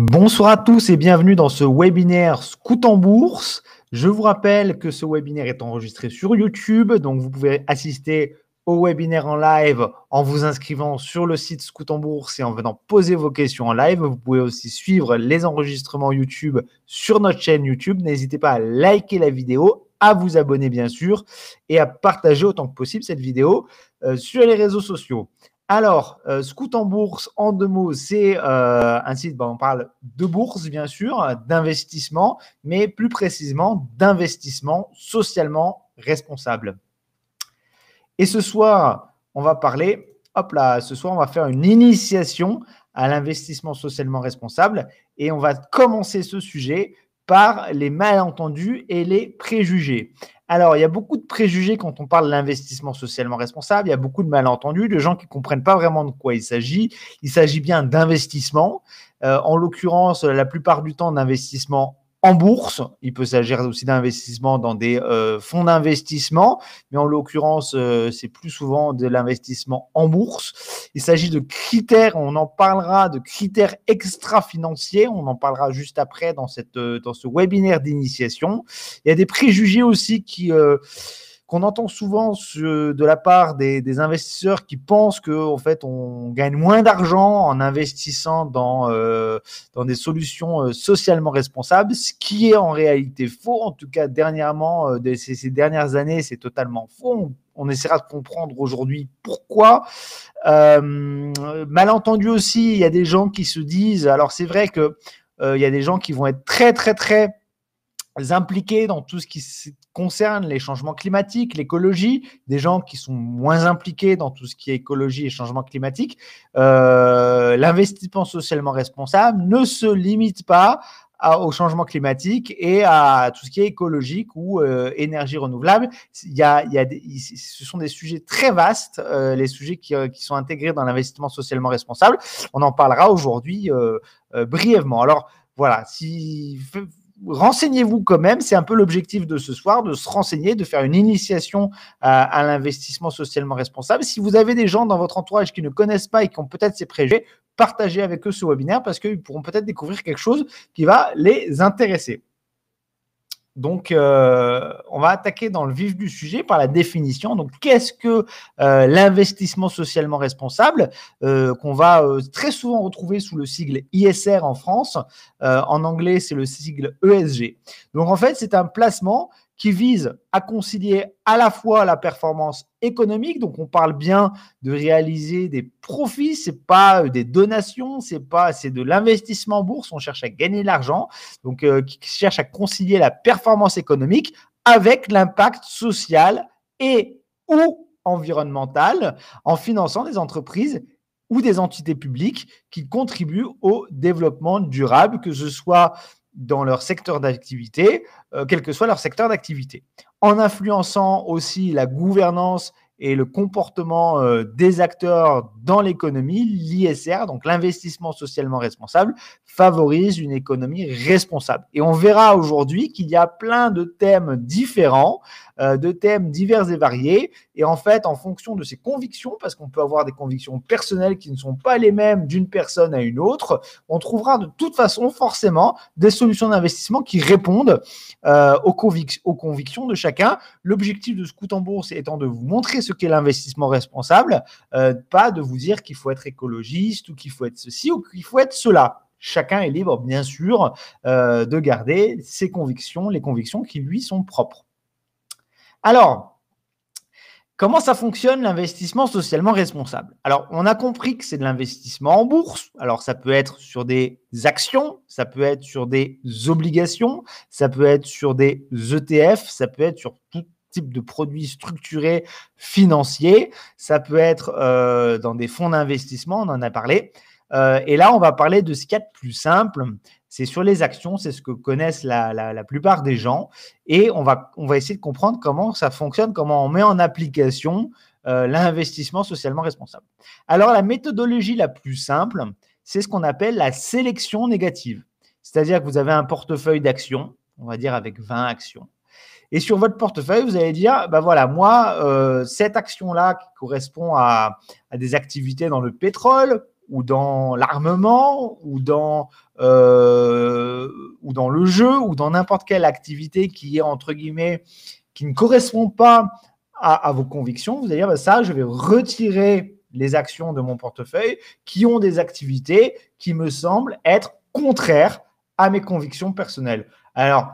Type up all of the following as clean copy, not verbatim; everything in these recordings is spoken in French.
Bonsoir à tous et bienvenue dans ce webinaire Scout en Bourse. Je vous rappelle que ce webinaire est enregistré sur YouTube, donc vous pouvez assister au webinaire en live en vous inscrivant sur le site Scout en Bourse et en venant poser vos questions en live. Vous pouvez aussi suivre les enregistrements YouTube sur notre chaîne YouTube. N'hésitez pas à liker la vidéo, à vous abonner bien sûr et à partager autant que possible cette vidéo sur les réseaux sociaux. Alors, Scout en Bourse, en deux mots, c'est un site, on parle de bourse, bien sûr, d'investissement, mais plus précisément d'investissement socialement responsable. Et ce soir, on va parler, ce soir, on va faire une initiation à l'investissement socialement responsable et on va commencer ce sujet par les malentendus et les préjugés. Alors, il y a beaucoup de préjugés quand on parle de l'investissement socialement responsable. Il y a beaucoup de malentendus, de gens qui ne comprennent pas vraiment de quoi il s'agit. Il s'agit bien d'investissement, en l'occurrence, la plupart du temps d'investissement en bourse. Il peut s'agir aussi d'investissement dans des fonds d'investissement, mais en l'occurrence, c'est plus souvent de l'investissement en bourse. Il s'agit de critères, on en parlera, de critères extra-financiers. On en parlera juste après dans ce webinaire d'initiation. Il y a des préjugés aussi qu'on entend souvent de la part des investisseurs qui pensent qu'en fait, on gagne moins d'argent en investissant dans des solutions socialement responsables, ce qui est en réalité faux. En tout cas, dernièrement, ces dernières années, c'est totalement faux. On essaiera de comprendre aujourd'hui pourquoi. Malentendu aussi, il y a des gens qui se disent, alors c'est vrai que il y a des gens qui vont être très, très, très impliqués dans tout ce qui concerne les changements climatiques, l'écologie, des gens qui sont moins impliqués dans tout ce qui est écologie et changement climatique. L'investissement socialement responsable ne se limite pas au changement climatique et à tout ce qui est écologique ou énergie renouvelable. Ce sont des sujets très vastes, les sujets qui sont intégrés dans l'investissement socialement responsable. On en parlera aujourd'hui brièvement. Alors voilà, renseignez-vous quand même, c'est un peu l'objectif de ce soir, de se renseigner, de faire une initiation à l'investissement socialement responsable. Si vous avez des gens dans votre entourage qui ne connaissent pas et qui ont peut-être ces préjugés, partagez avec eux ce webinaire parce qu'ils pourront peut-être découvrir quelque chose qui va les intéresser. Donc, on va attaquer dans le vif du sujet par la définition. Donc, qu'est-ce que l'investissement socialement responsable qu'on va très souvent retrouver sous le sigle ISR en France. En anglais, c'est le sigle ESG. Donc, en fait, c'est un placement qui vise à concilier à la fois la performance économique, donc on parle bien de réaliser des profits, c'est pas des donations, c'est de l'investissement en bourse, on cherche à gagner de l'argent, donc qui cherche à concilier la performance économique avec l'impact social et ou environnemental en finançant des entreprises ou des entités publiques qui contribuent au développement durable, que ce soit dans leur secteur d'activité, quel que soit leur secteur d'activité, en influençant aussi la gouvernance et le comportement des acteurs dans l'économie. L'ISR, donc l'investissement socialement responsable, favorise une économie responsable. Et on verra aujourd'hui qu'il y a plein de thèmes différents, de thèmes divers et variés. Et en fait, en fonction de ses convictions, parce qu'on peut avoir des convictions personnelles qui ne sont pas les mêmes d'une personne à une autre, on trouvera de toute façon forcément des solutions d'investissement qui répondent aux convictions de chacun. L'objectif de Scout en Bourse étant de vous montrer ce qu'est l'investissement responsable, pas de vous dire qu'il faut être écologiste ou qu'il faut être ceci ou qu'il faut être cela. Chacun est libre, bien sûr, de garder ses convictions, les convictions qui lui sont propres. Alors, comment ça fonctionne l'investissement socialement responsable? Alors, on a compris que c'est de l'investissement en bourse. Alors, ça peut être sur des actions, ça peut être sur des obligations, ça peut être sur des ETF, ça peut être sur tout type de produits structurés financiers, ça peut être dans des fonds d'investissement, on en a parlé. Et là, on va parler de ce qu'il y a de plus simple. C'est sur les actions, c'est ce que connaissent la plupart des gens. Et on va essayer de comprendre comment ça fonctionne, comment on met en application l'investissement socialement responsable. Alors, la méthodologie la plus simple, c'est ce qu'on appelle la sélection négative. C'est-à-dire que vous avez un portefeuille d'actions, on va dire avec 20 actions. Et sur votre portefeuille, vous allez dire, voilà, moi, cette action-là qui correspond à des activités dans le pétrole, ou dans l'armement, ou dans le jeu, ou dans n'importe quelle activité qui est, entre guillemets, qui ne correspond pas à vos convictions, vous allez dire, bah, ça, je vais retirer les actions de mon portefeuille qui ont des activités qui me semblent être contraires à mes convictions personnelles. Alors,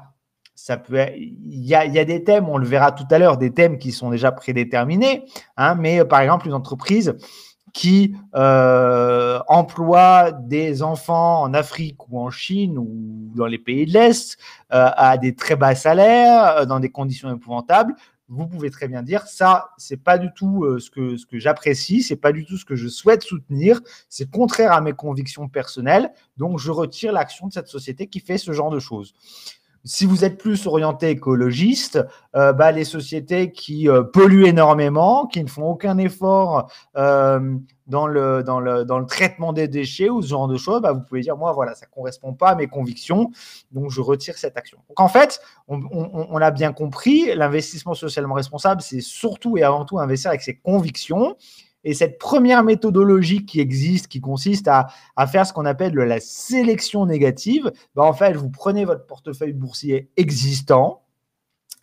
ça peut être, il y a des thèmes, on le verra tout à l'heure, des thèmes qui sont déjà prédéterminés, hein, mais par exemple, une entreprise qui emploie des enfants en Afrique ou en Chine ou dans les pays de l'Est à des très bas salaires, dans des conditions épouvantables, vous pouvez très bien dire ça, c'est pas du tout ce que j'apprécie, c'est pas du tout ce que je souhaite soutenir, c'est contraire à mes convictions personnelles, donc je retire l'action de cette société qui fait ce genre de choses. Si vous êtes plus orienté écologiste, les sociétés qui polluent énormément, qui ne font aucun effort dans le traitement des déchets ou ce genre de choses, vous pouvez dire, moi, voilà, ça ne correspond pas à mes convictions, donc je retire cette action. Donc, en fait, on l'a bien compris, l'investissement socialement responsable, c'est surtout et avant tout investir avec ses convictions. Et cette première méthodologie qui existe, qui consiste à faire ce qu'on appelle la sélection négative, en fait, vous prenez votre portefeuille boursier existant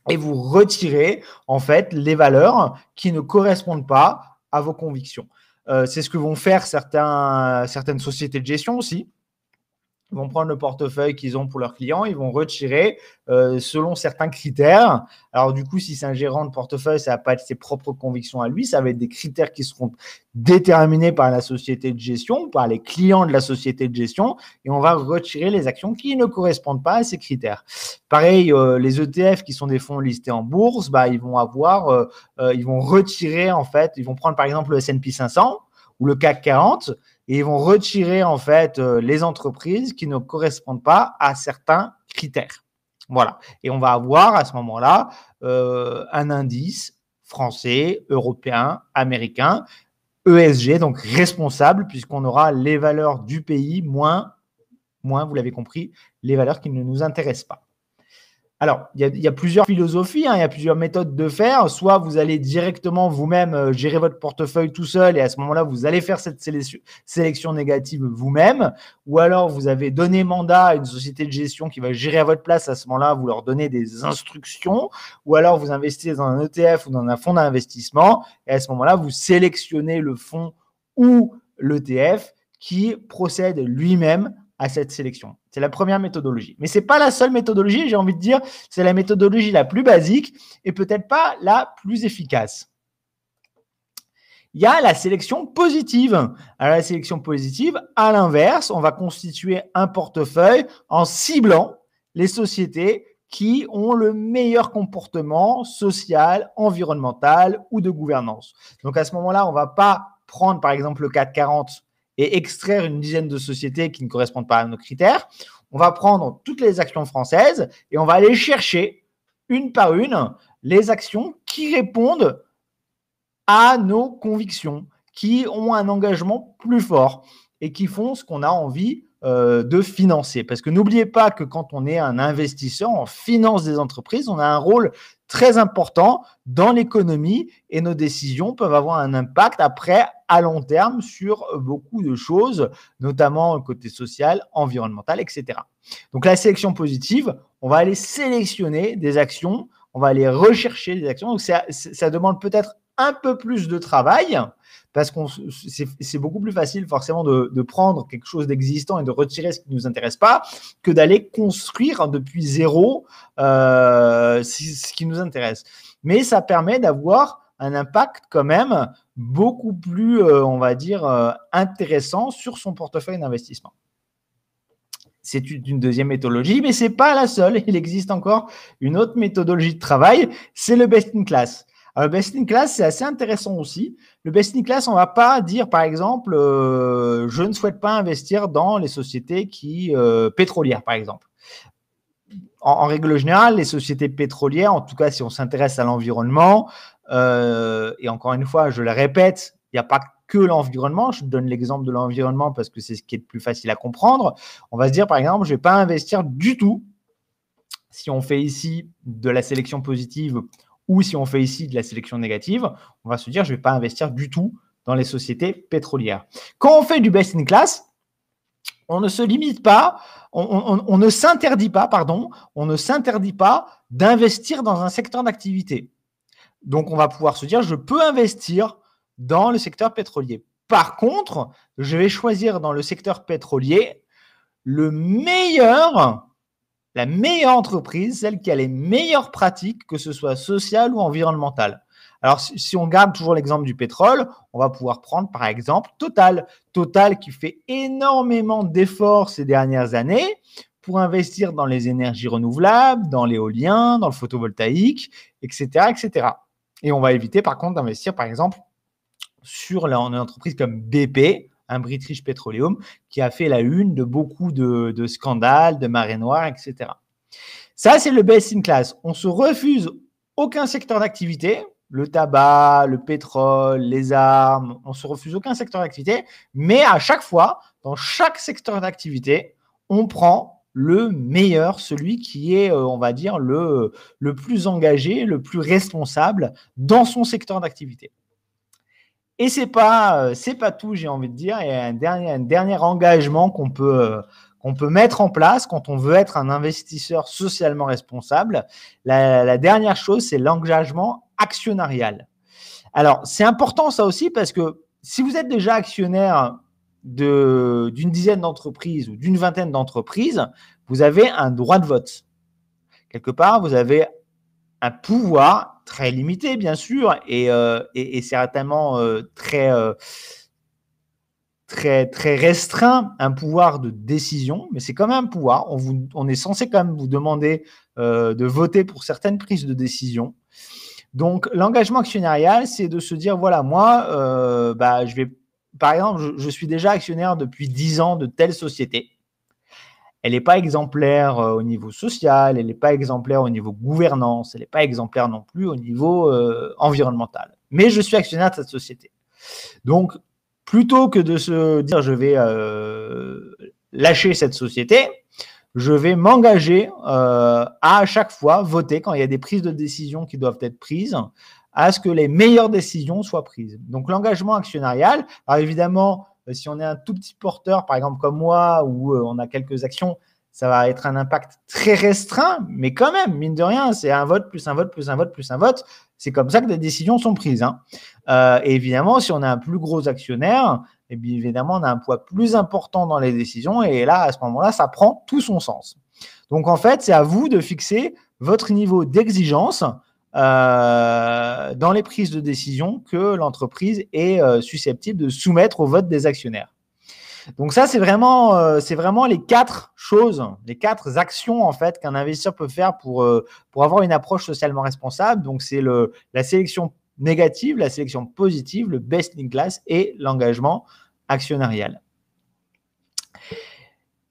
et vous retirez en fait les valeurs qui ne correspondent pas à vos convictions. C'est ce que vont faire certaines sociétés de gestion aussi. Ils vont prendre le portefeuille qu'ils ont pour leurs clients, ils vont retirer selon certains critères. Alors du coup, si c'est un gérant de portefeuille, ça ne va pas être ses propres convictions à lui, ça va être des critères qui seront déterminés par la société de gestion, par les clients de la société de gestion, et on va retirer les actions qui ne correspondent pas à ces critères. Pareil, les ETF qui sont des fonds listés en bourse, ils vont ils vont retirer en fait, ils vont prendre par exemple le S&P 500 ou le CAC 40, et ils vont retirer en fait les entreprises qui ne correspondent pas à certains critères. Voilà. Et on va avoir à ce moment-là un indice français, européen, américain, ESG, donc responsable, puisqu'on aura les valeurs du pays moins, vous l'avez compris, les valeurs qui ne nous intéressent pas. Alors, il y a plusieurs philosophies, il y a plusieurs méthodes de faire. Soit vous allez directement vous-même gérer votre portefeuille tout seul et à ce moment-là, vous allez faire cette sélection négative vous-même. Ou alors, vous avez donné mandat à une société de gestion qui va gérer à votre place. À ce moment-là, vous leur donnez des instructions. Ou alors, vous investissez dans un ETF ou dans un fonds d'investissement. Et à ce moment-là, vous sélectionnez le fonds ou l'ETF qui procède lui-même à cette sélection. C'est la première méthodologie. Mais ce n'est pas la seule méthodologie, j'ai envie de dire, c'est la méthodologie la plus basique et peut-être pas la plus efficace. Il y a la sélection positive. Alors, la sélection positive, à l'inverse, on va constituer un portefeuille en ciblant les sociétés qui ont le meilleur comportement social, environnemental ou de gouvernance. Donc, à ce moment-là, on ne va pas prendre, par exemple, le CAC 40 et extraire une dizaine de sociétés qui ne correspondent pas à nos critères. On va prendre toutes les actions françaises et on va aller chercher une par une les actions qui répondent à nos convictions, qui ont un engagement plus fort et qui font ce qu'on a envie de financer. Parce que n'oubliez pas que quand on est un investisseur, on finance des entreprises, on a un rôle très important dans l'économie et nos décisions peuvent avoir un impact après à long terme sur beaucoup de choses, notamment côté social, environnemental, etc. Donc la sélection positive, on va aller sélectionner des actions, on va aller rechercher des actions. Donc ça demande peut-être un peu plus de travail parce que c'est beaucoup plus facile forcément de prendre quelque chose d'existant et de retirer ce qui ne nous intéresse pas que d'aller construire depuis zéro ce qui nous intéresse. Mais ça permet d'avoir un impact quand même beaucoup plus, on va dire, intéressant sur son portefeuille d'investissement. C'est une deuxième méthodologie, mais ce n'est pas la seule. Il existe encore une autre méthodologie de travail, c'est le best in class. Alors, le best in class, c'est assez intéressant aussi. Le best in class, on ne va pas dire, par exemple, je ne souhaite pas investir dans les sociétés pétrolières, par exemple. En règle générale, les sociétés pétrolières, en tout cas, si on s'intéresse à l'environnement, et encore une fois, je le répète, il n'y a pas que l'environnement. Je donne l'exemple de l'environnement parce que c'est ce qui est le plus facile à comprendre. On va se dire, par exemple, je ne vais pas investir du tout, si on fait ici de la sélection positive ou si on fait ici de la sélection négative, on va se dire, je ne vais pas investir du tout dans les sociétés pétrolières. Quand on fait du best in class, on ne se limite pas, on ne s'interdit pas, d'investir dans un secteur d'activité. Donc, on va pouvoir se dire, je peux investir dans le secteur pétrolier. Par contre, je vais choisir dans le secteur pétrolier la meilleure entreprise, celle qui a les meilleures pratiques, que ce soit sociales ou environnementales. Alors, si on garde toujours l'exemple du pétrole, on va pouvoir prendre par exemple Total. Total qui fait énormément d'efforts ces dernières années pour investir dans les énergies renouvelables, dans l'éolien, dans le photovoltaïque, etc., etc. Et on va éviter par contre d'investir par exemple sur une entreprise comme BP, un British Petroleum, qui a fait la une de beaucoup de scandales, de marées noires, etc. Ça, c'est le best in class. On se refuse aucun secteur d'activité, le tabac, le pétrole, les armes, on ne se refuse aucun secteur d'activité, mais à chaque fois, dans chaque secteur d'activité, on prend le meilleur, celui qui est, on va dire, le plus engagé, le plus responsable dans son secteur d'activité. Et c'est pas tout, j'ai envie de dire. Il y a un dernier engagement qu'on peut mettre en place quand on veut être un investisseur socialement responsable. La dernière chose, c'est l'engagement actionnarial. Alors, c'est important ça aussi parce que si vous êtes déjà actionnaire d'une dizaine d'entreprises ou d'une vingtaine d'entreprises, vous avez un droit de vote. Quelque part, vous avez un pouvoir très limité, bien sûr, et certainement très restreint, un pouvoir de décision, mais c'est quand même un pouvoir. On est censé quand même vous demander de voter pour certaines prises de décision. Donc, l'engagement actionnarial, c'est de se dire, voilà, moi, par exemple, je suis déjà actionnaire depuis 10 ans de telle société. Elle n'est pas exemplaire au niveau social, elle n'est pas exemplaire au niveau gouvernance, elle n'est pas exemplaire non plus au niveau environnemental. Mais je suis actionnaire de cette société. Donc, plutôt que de se dire je vais lâcher cette société, je vais m'engager à chaque fois voter quand il y a des prises de décision qui doivent être prises, à ce que les meilleures décisions soient prises. Donc, l'engagement actionnarial, alors évidemment, si on est un tout petit porteur, par exemple comme moi, où on a quelques actions, ça va être un impact très restreint, mais quand même, mine de rien, c'est un vote, plus un vote, plus un vote, plus un vote. C'est comme ça que les décisions sont prises. Et évidemment, si on a un plus gros actionnaire, et bien évidemment, on a un poids plus important dans les décisions. Et là, à ce moment-là, ça prend tout son sens. Donc, en fait, c'est à vous de fixer votre niveau d'exigence dans les prises de décision que l'entreprise est susceptible de soumettre au vote des actionnaires. Donc ça, c'est vraiment les 4 choses, les 4 actions en fait qu'un investisseur peut faire pour avoir une approche socialement responsable. Donc c'est la sélection négative, la sélection positive, le best in class et l'engagement actionnarial.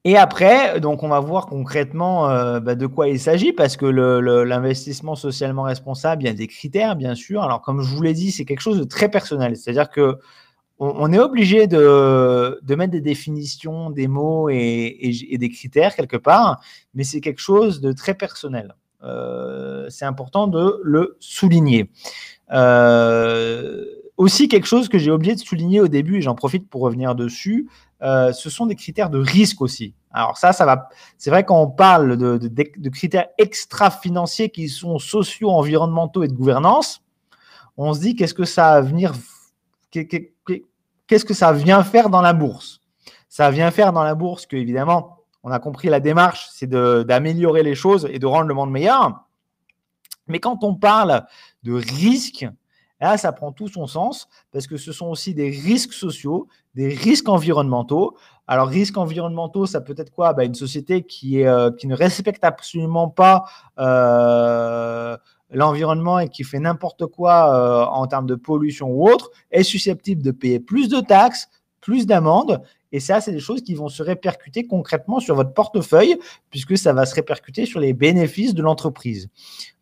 Et après, donc on va voir concrètement de quoi il s'agit, parce que l'investissement socialement responsable, il y a des critères, bien sûr. Alors, comme je vous l'ai dit, c'est quelque chose de très personnel. C'est-à-dire qu'on est obligé de mettre des définitions, des mots et des critères quelque part, mais c'est quelque chose de très personnel. C'est important de le souligner. Aussi, quelque chose que j'ai oublié de souligner au début, et j'en profite pour revenir dessus, ce sont des critères de risque aussi. Alors ça va. C'est vrai quand on parle de critères extra-financiers qui sont sociaux, environnementaux et de gouvernance, on se dit qu'est-ce que ça vient faire dans la bourse. Ça vient faire dans la bourse que, évidemment, on a compris la démarche, c'est d'améliorer les choses et de rendre le monde meilleur. Mais quand on parle de risque, là, ça prend tout son sens, parce que ce sont aussi des risques sociaux, des risques environnementaux. Alors, risques environnementaux, ça peut être quoi ? Une société qui ne respecte absolument pas l'environnement et qui fait n'importe quoi en termes de pollution ou autre, est susceptible de payer plus de taxes, plus d'amendes. Et ça, c'est des choses qui vont se répercuter concrètement sur votre portefeuille, puisque ça va se répercuter sur les bénéfices de l'entreprise.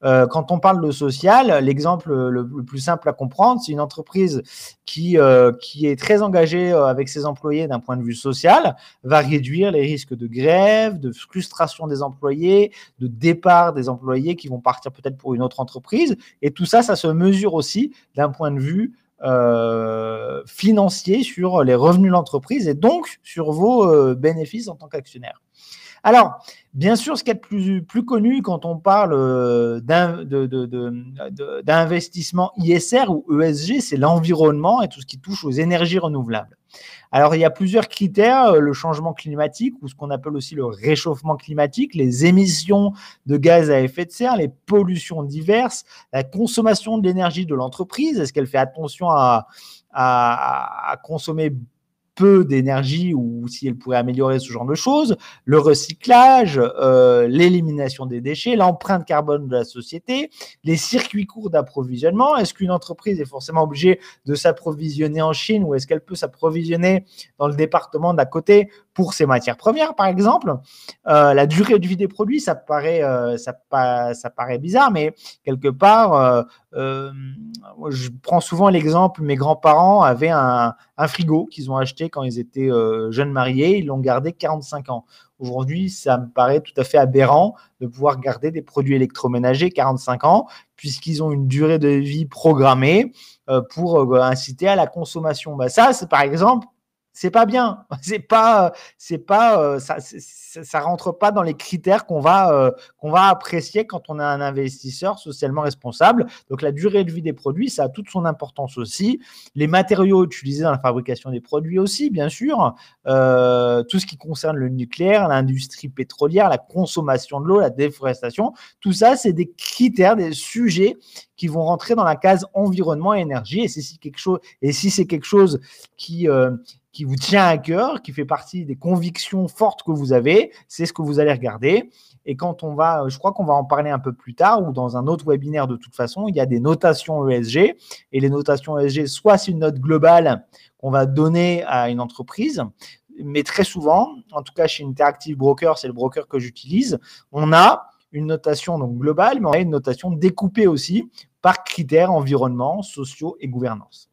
Quand on parle de social, l'exemple le plus simple à comprendre, c'est une entreprise qui est très engagée avec ses employés d'un point de vue social, va réduire les risques de grève, de frustration des employés, de départ des employés qui vont partir peut-être pour une autre entreprise. Et tout ça, ça se mesure aussi d'un point de vue financier sur les revenus de l'entreprise et donc sur vos bénéfices en tant qu'actionnaire. Alors, bien sûr, ce qui est plus connu quand on parle d'investissement ISR ou ESG, c'est l'environnement et tout ce qui touche aux énergies renouvelables. Alors, il y a plusieurs critères, le changement climatique ou ce qu'on appelle aussi le réchauffement climatique, les émissions de gaz à effet de serre, les pollutions diverses, la consommation de l'énergie de l'entreprise. Est-ce qu'elle fait attention à consommer peu d'énergie ou si elle pourrait améliorer ce genre de choses, le recyclage, l'élimination des déchets, l'empreinte carbone de la société, les circuits courts d'approvisionnement. Est-ce qu'une entreprise est forcément obligée de s'approvisionner en Chine ou est-ce qu'elle peut s'approvisionner dans le département d'à côté pour ses matières premières, par exemple? La durée de vie des produits, ça paraît bizarre, mais quelque part, je prends souvent l'exemple, mes grands-parents avaient un frigo qu'ils ont acheté quand ils étaient jeunes mariés, ils l'ont gardé 45 ans. Aujourd'hui, ça me paraît tout à fait aberrant de pouvoir garder des produits électroménagers 45 ans, puisqu'ils ont une durée de vie programmée pour inciter à la consommation. Ça, c'est par exemple, c'est pas bien. Ça rentre pas dans les critères qu'on va apprécier quand on a un investisseur socialement responsable. Donc la durée de vie des produits, ça a toute son importance aussi. Les matériaux utilisés dans la fabrication des produits aussi, bien sûr. Tout ce qui concerne le nucléaire, l'industrie pétrolière, la consommation de l'eau, la déforestation, tout ça, c'est des critères, des sujets qui vont rentrer dans la case environnement et énergie. Et si c'est quelque chose qui vous tient à cœur, qui fait partie des convictions fortes que vous avez, c'est ce que vous allez regarder. Et je crois qu'on va en parler un peu plus tard ou dans un autre webinaire de toute façon, il y a des notations ESG. Et les notations ESG, soit c'est une note globale qu'on va donner à une entreprise, mais très souvent, en tout cas chez Interactive Broker, c'est le broker que j'utilise, on a une notation donc globale, mais on a une notation découpée aussi par critères environnement, sociaux et gouvernance.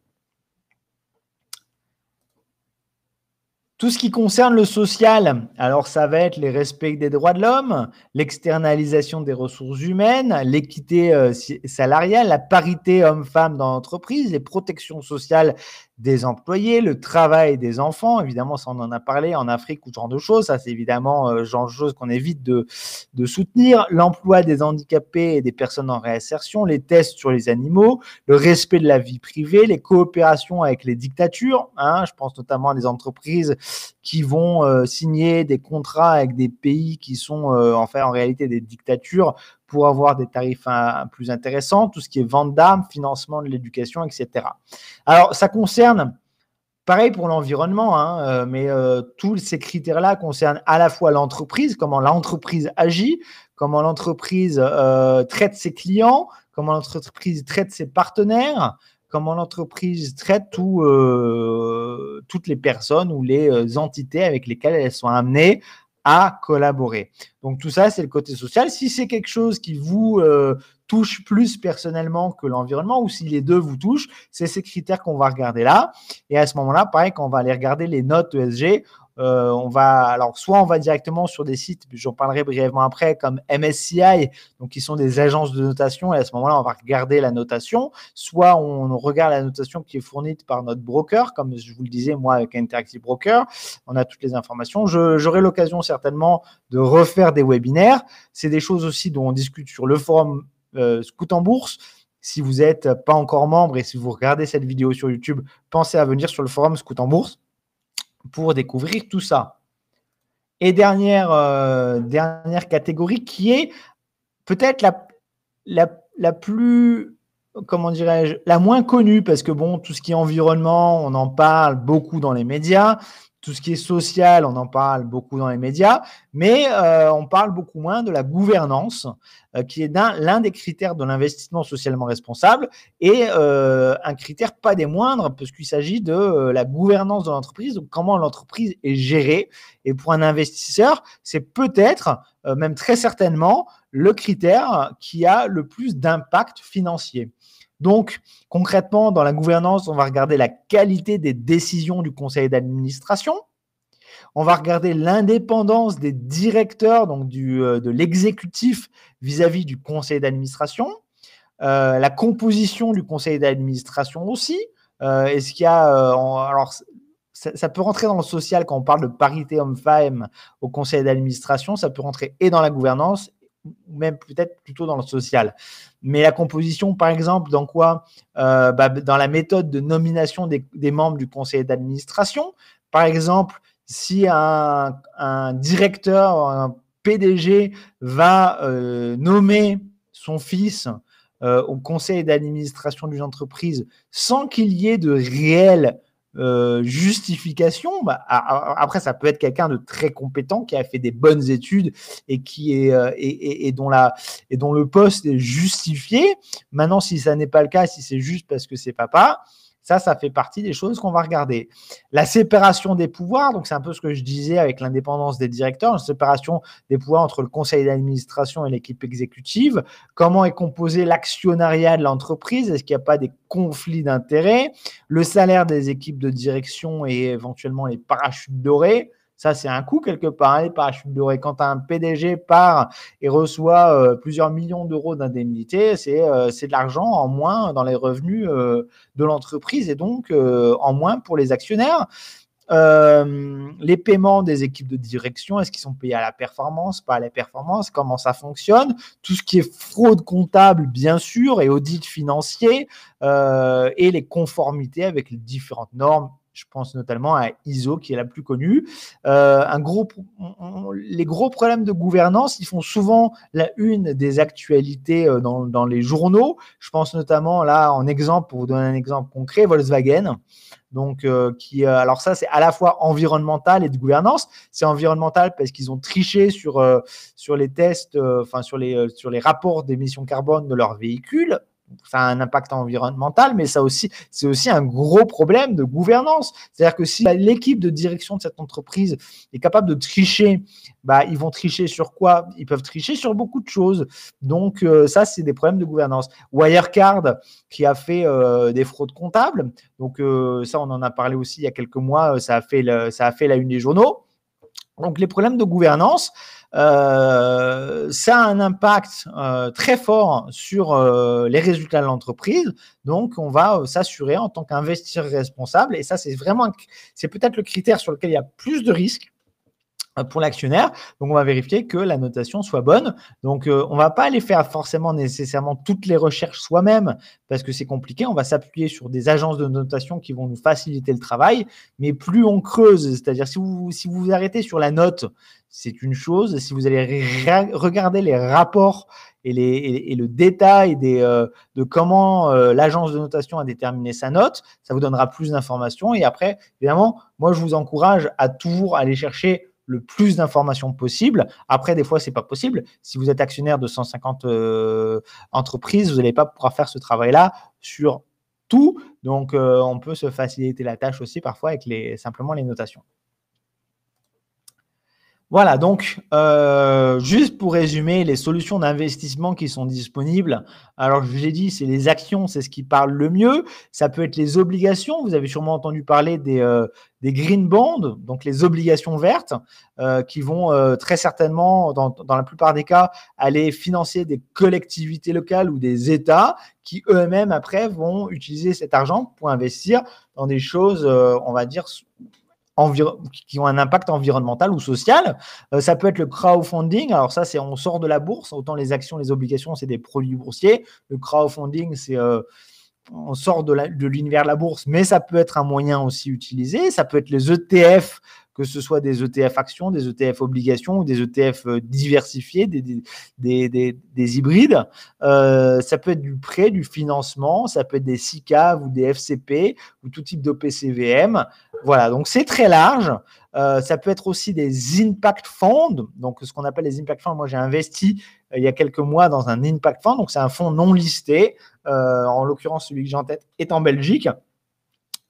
Tout ce qui concerne le social, alors ça va être les respects des droits de l'homme, l'externalisation des ressources humaines, l'équité salariale, la parité homme-femme dans l'entreprise, les protections sociales des employés, le travail des enfants, évidemment ça on en a parlé en Afrique ou ce genre de choses, ça c'est évidemment le genre de choses qu'on évite de soutenir, l'emploi des handicapés et des personnes en réinsertion, les tests sur les animaux, le respect de la vie privée, les coopérations avec les dictatures, je pense notamment à des entreprises qui vont signer des contrats avec des pays qui sont en réalité des dictatures pour avoir des tarifs plus intéressants, tout ce qui est vente d'armes, financement de l'éducation, etc. Alors, ça concerne, pareil pour l'environnement, mais tous ces critères-là concernent à la fois l'entreprise, comment l'entreprise agit, comment l'entreprise traite ses clients, comment l'entreprise traite ses partenaires, comment l'entreprise traite toutes les personnes ou les entités avec lesquelles elles sont amenées à collaborer. Donc tout ça, c'est le côté social. Si c'est quelque chose qui vous touche plus personnellement que l'environnement ou si les deux vous touchent, c'est ces critères qu'on va regarder là. Et à ce moment-là, pareil, quand on va aller regarder les notes ESG, soit on va directement sur des sites, j'en parlerai brièvement après, comme MSCI, donc qui sont des agences de notation, et à ce moment-là, on va regarder la notation, soit on regarde la notation qui est fournie par notre broker, comme je vous le disais, moi, avec Interactive Broker, on a toutes les informations. J'aurai l'occasion certainement de refaire des webinaires. C'est des choses aussi dont on discute sur le forum Scout en Bourse. Si vous n'êtes pas encore membre et si vous regardez cette vidéo sur YouTube, pensez à venir sur le forum Scout en Bourse pour découvrir tout ça. Et dernière catégorie qui est peut-être la plus, comment dirais-je, la moins connue parce que bon, tout ce qui est environnement, on en parle beaucoup dans les médias. Tout ce qui est social, on en parle beaucoup dans les médias, mais on parle beaucoup moins de la gouvernance, qui est l'un des critères de l'investissement socialement responsable et un critère pas des moindres, parce qu'il s'agit de la gouvernance de l'entreprise, donc comment l'entreprise est gérée. Et pour un investisseur, c'est peut-être, même très certainement, le critère qui a le plus d'impact financier. Donc, concrètement, dans la gouvernance, on va regarder la qualité des décisions du conseil d'administration. On va regarder l'indépendance des directeurs, donc de l'exécutif vis-à-vis du conseil d'administration. La composition du conseil d'administration aussi. Est-ce qu'il y a, alors ça peut rentrer dans le social quand on parle de parité homme-femme au conseil d'administration, ça peut rentrer et dans la gouvernance, ou même peut-être plutôt dans le social. Mais la composition, par exemple, dans quoi dans la méthode de nomination des membres du conseil d'administration. Par exemple, si un directeur, un PDG va nommer son fils au conseil d'administration d'une entreprise sans qu'il y ait de réelle justification, après ça peut être quelqu'un de très compétent qui a fait des bonnes études et qui est et dont le poste est justifié. Maintenant, si ça n'est pas le cas, si c'est juste parce que c'est papa, ça fait partie des choses qu'on va regarder. La séparation des pouvoirs, donc c'est un peu ce que je disais avec l'indépendance des directeurs, une séparation des pouvoirs entre le conseil d'administration et l'équipe exécutive. Comment est composé l'actionnariat de l'entreprise? Est-ce qu'il n'y a pas des conflits d'intérêts? Le salaire des équipes de direction et éventuellement les parachutes dorés. Ça, c'est un coût quelque part, hein, les parachutes dorés. Quand un PDG part et reçoit plusieurs millions d'euros d'indemnité, c'est de l'argent en moins dans les revenus de l'entreprise et donc en moins pour les actionnaires. Les paiements des équipes de direction, est-ce qu'ils sont payés à la performance, pas à la performance? Comment ça fonctionne? Tout ce qui est fraude comptable, bien sûr, et audit financier, et les conformités avec les différentes normes. Je pense notamment à ISO, qui est la plus connue. Les gros problèmes de gouvernance, ils font souvent la une des actualités dans les journaux. Je pense notamment, là, en exemple, pour vous donner un exemple concret, Volkswagen. Donc, alors ça, c'est à la fois environnemental et de gouvernance. C'est environnemental parce qu'ils ont triché sur les tests, sur les rapports d'émissions carbone de leurs véhicules. Ça a un impact environnemental, mais c'est aussi un gros problème de gouvernance. C'est-à-dire que si l'équipe de direction de cette entreprise est capable de tricher, ils vont tricher sur quoi? Ils peuvent tricher sur beaucoup de choses. Donc, ça, c'est des problèmes de gouvernance. Wirecard, qui a fait des fraudes comptables. Donc, ça, on en a parlé aussi il y a quelques mois. Ça a fait la une des journaux. Donc, les problèmes de gouvernance, ça a un impact très fort sur les résultats de l'entreprise. Donc, on va s'assurer en tant qu'investisseur responsable, et ça, c'est peut-être le critère sur lequel il y a plus de risques pour l'actionnaire. Donc, on va vérifier que la notation soit bonne. Donc, on ne va pas aller faire forcément nécessairement toutes les recherches soi-même parce que c'est compliqué. On va s'appuyer sur des agences de notation qui vont nous faciliter le travail. Mais plus on creuse, c'est-à-dire si vous vous arrêtez sur la note, c'est une chose. Si vous allez regarder les rapports et le détail de comment l'agence de notation a déterminé sa note, ça vous donnera plus d'informations. Et après, évidemment, moi, je vous encourage à toujours aller chercher le plus d'informations possible. Après, des fois, ce n'est pas possible. Si vous êtes actionnaire de 150 entreprises, vous n'allez pas pouvoir faire ce travail-là sur tout. Donc, on peut se faciliter la tâche aussi parfois avec simplement les notations. Voilà, donc juste pour résumer, les solutions d'investissement qui sont disponibles, alors je vous ai dit, c'est les actions, c'est ce qui parle le mieux. Ça peut être les obligations, vous avez sûrement entendu parler des green bonds, donc les obligations vertes, qui vont très certainement, dans la plupart des cas, aller financer des collectivités locales ou des États qui eux-mêmes, après, vont utiliser cet argent pour investir dans des choses, on va dire, qui ont un impact environnemental ou social. Ça peut être le crowdfunding. Alors ça, on sort de la bourse. Autant les actions, les obligations, c'est des produits boursiers. Le crowdfunding, c'est on sort de l'univers de la bourse, mais ça peut être un moyen aussi utilisé. Ça peut être les ETF, que ce soit des ETF actions, des ETF obligations ou des ETF diversifiés, des hybrides. Ça peut être du prêt, du financement, ça peut être des SICAV ou des FCP ou tout type d'OPCVM. Voilà, donc c'est très large. Ça peut être aussi des impact funds. Donc, ce qu'on appelle les impact funds, moi j'ai investi il y a quelques mois dans un impact fund. Donc, c'est un fonds non listé. En l'occurrence, celui que j'ai en tête est en Belgique.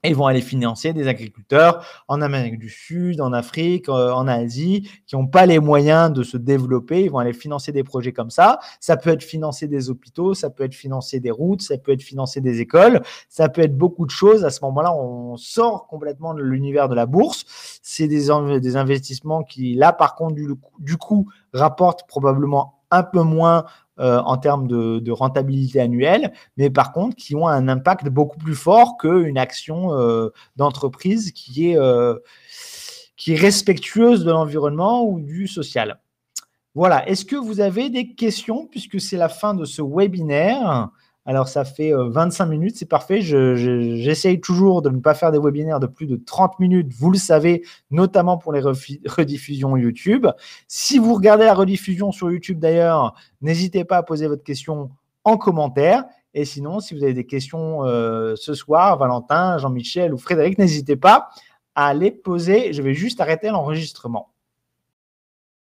Et ils vont aller financer des agriculteurs en Amérique du Sud, en Afrique, en Asie, qui n'ont pas les moyens de se développer. Ils vont aller financer des projets comme ça. Ça peut être financer des hôpitaux, ça peut être financer des routes, ça peut être financer des écoles, ça peut être beaucoup de choses. À ce moment-là, on sort complètement de l'univers de la bourse. C'est des investissements qui, là, par contre, du coup, rapportent probablement un peu moins en termes de rentabilité annuelle, mais par contre qui ont un impact beaucoup plus fort qu'une action d'entreprise qui est respectueuse de l'environnement ou du social. Voilà. Est-ce que vous avez des questions puisque c'est la fin de ce webinaire? Alors, ça fait 25 minutes, c'est parfait. J'essaye toujours de ne pas faire des webinaires de plus de 30 minutes, vous le savez, notamment pour les rediffusions YouTube. Si vous regardez la rediffusion sur YouTube d'ailleurs, n'hésitez pas à poser votre question en commentaire. Et sinon, si vous avez des questions ce soir, Valentin, Jean-Michel ou Frédéric, n'hésitez pas à les poser. Je vais juste arrêter l'enregistrement.